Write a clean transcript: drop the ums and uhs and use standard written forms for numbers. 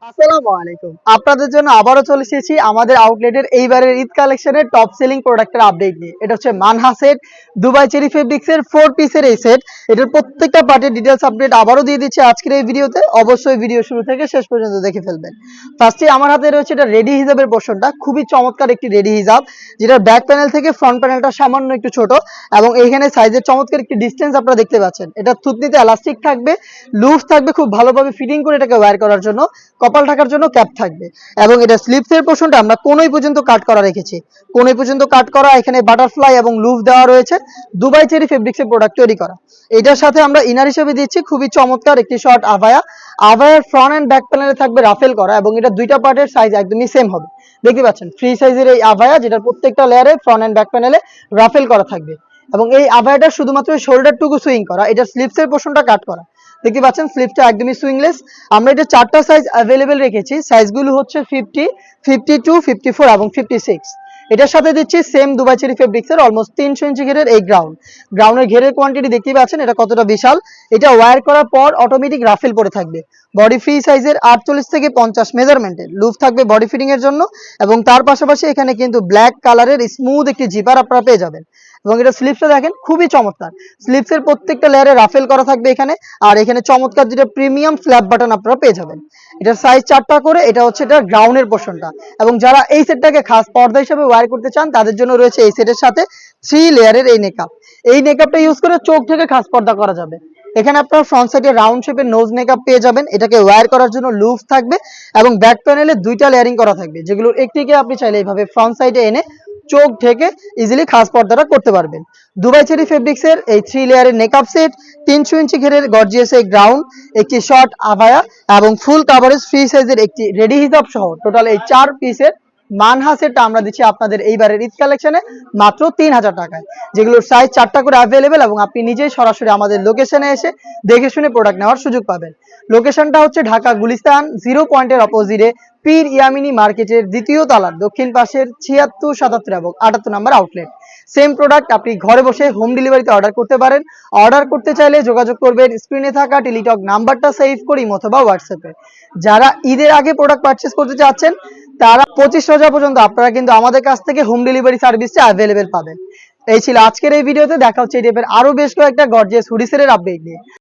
আসসালামু আলাইকুম। আপনাদের জন্য আবারও চলে এসেছি আমাদের আউটলেটের এইবারের ঈদ কালেকশনের টপ সেলিং প্রোডাক্টের আপডেট নিয়ে। এটা হচ্ছে মানহা সেট, দুবাই চেরি ফেব্রিক্সের 4 পিসের এই সেট। এটার প্রত্যেকটা পার্টের ডিটেইলস আপডেট আবারও দিয়ে দিচ্ছি আজকের এই ভিডিওতে। অবশ্যই ভিডিও শুরু থেকে শেষ পর্যন্ত দেখে ফেলবেন। ফার্স্টে আমার হাতে রয়েছে এটা রেডি হিজাবের পোরশনটা, খুবই চমৎকার একটি রেডি হিজাব, যেটার ব্যাক প্যানেল থেকে ফ্রন্ট প্যানেলটা সামান্য একটু ছোট এবং এইখানে সাইজের চমৎকার একটি ডিসটেন্স আপনারা দেখতে পাচ্ছেন। এটা থুতনিতে এলাস্টিক থাকবে, লুজ থাকবে, খুব ভালোভাবে ফিটিং করে এটাকে ওয়্যার করার জন্য কপাল ঢাকার জন্য ক্যাপ থাকবে। এবং এটা স্লিপসের পোরশনটা আমরা কোনই পর্যন্ত কাট করা রেখেছি, কোনই পর্যন্ত কাট করা, এখানে বাটারফ্লাই এবং লুফ দেওয়া রয়েছে, দুবাই চেরি ফেব্রিক্সের প্রোডাক্ট তৈরি করা। এটার সাথে আমরা ইনার হিসেবে দিচ্ছি খুবই চমৎকার একটি শর্ট আভায়া। আভায়ার ফ্রন্ট এন্ড ব্যাক প্যানেলে থাকবে রাফেল করা এবং এটা দুইটা পার্টের সাইজ একদমই সেম হবে। দেখতে পাচ্ছেন ফ্রি সাইজের এই আভায়া, যেটার প্রত্যেকটা লেয়ারে ফ্রন্ট এন্ড ব্যাক প্যানেলে রাফেল করা থাকবে এবং এই আভায়াটা শুধুমাত্র শোল্ডার টুকু সুইং করা, এটা স্লিপসের পোরশনটা কাট করা। দেখতে পাচ্ছেন স্লিপটা একদমই সুইংলেস। আমরা এটা চারটা সাইজ অ্যাভেলেবেল রেখেছি, সাইজগুলো হচ্ছে 50, 52, 54 এবং 56। এটার সাথে দিচ্ছি সেম দুবাই চেরি ফেব্রিক্সের অলমোস্ট 300 ইঞ্চি ঘেরের এই গ্রাউন্ডের ঘেরের কোয়ান্টিটি দেখতে পাচ্ছেন এটা কতটা বিশাল। এটা ওয়্যার করার পর অটোমেটিক রাফেল পরে থাকবে। বডি ফ্রি সাইজের 48 থেকে 50 মেজারমেন্টের লুপ থাকবে বডি ফিটিং এর জন্য এবং তার পাশাপাশি এখানে কিন্তু ব্ল্যাক কালারের স্মুথ একটি জিপার আপনারা পেয়ে যাবেন। এবং এটা স্লিপসটা দেখেন খুবই চমৎকার, স্লিপসের প্রত্যেকটা লেয়ারে রাফেল করা থাকবে এখানে। আর এখানে চমৎকার যেটা প্রিমিয়াম স্ল্যাব বাটন আপনারা পেয়ে যাবেন। এটার সাইজ 4টা করে, এটা হচ্ছে এটা গ্রাউন্ডের পোরশনটা। এবং যারা এই সেটটাকে খাস পর্দা হিসেবে ওয়্যার করতে চান তাদের জন্য রয়েছে এই সেটের সাথে 3 লেয়ারের এই নেকআপ। এই নেকআপটা ইউজ করে চোখ থেকে খাস পর্দা করা যাবে। এখানে আপনার ফ্রন্ট সাইডে রাউন্ড শেপের নোজ মেকআপ পেয়ে যাবেন, এটাকে ওয়্যার করার জন্য লুফ থাকবে এবং ব্যাক প্যানেলে দুইটা লেয়ারিং করা থাকবে, যেগুলোর একটিকে আপনি চাইলে এইভাবে ফ্রন্ট সাইডে এনে চোখ ঢেকে ইজিলি খাস পর্দাটা করতে পারবেন। দুবাই চেরি ফেব্রিক্সের এই 3 লেয়ারের মেকআপ সেট, 300 ইঞ্চি ঘেরের গর্জিয়াস এই গ্রাউন্ড, একটি শর্ট আভায়া এবং ফুল কাভারেজ ফ্রি সাইজের একটি রেডি হিজাব সহ টোটাল এই 4 পিসের মানহা সেটটা আমরা দিচ্ছি আপনাদের এইবারের ঈদ কালেকশনে মাত্র 3000 টাকায়, যেগুলোর সাইজ 4টা করে অ্যাভেলেবেল এবং আপনি নিজেই সরাসরি আমাদের লোকেশনে এসে দেখে শুনে প্রোডাক্ট নেওয়ার সুযোগ পাবেন। লোকেশনটা হচ্ছে ঢাকা গুলিস্তান 0 পয়েন্টের অপোজিটে পীর ইয়ামিনী মার্কেটের দ্বিতীয় তলার দক্ষিণ পাশের 76, 77 এবং 78 নম্বর আউটলেট। সেম প্রোডাক্ট আপনি ঘরে বসে হোম ডেলিভারিতে অর্ডার করতে পারেন। অর্ডার করতে চাইলে যোগাযোগ করবেন স্ক্রিনে থাকা টেলিটক নাম্বারটা সেভ করে অথবা হোয়াটসঅ্যাপে। যারা ঈদের আগে প্রোডাক্ট পারচেজ করতে চাচ্ছেন তারা 25 রোজা পর্যন্ত আপনারা কিন্তু আমাদের কাছ থেকে হোম ডেলিভারি সার্ভিসটা অ্যাভেলেবেল পাবেন। এই ছিল আজকের এই ভিডিওতে। দেখা হচ্ছে এই টাইপের আরো বেশ কয়েকটা গর্জিয়াস হুডি সেটের আপডেট নিয়ে।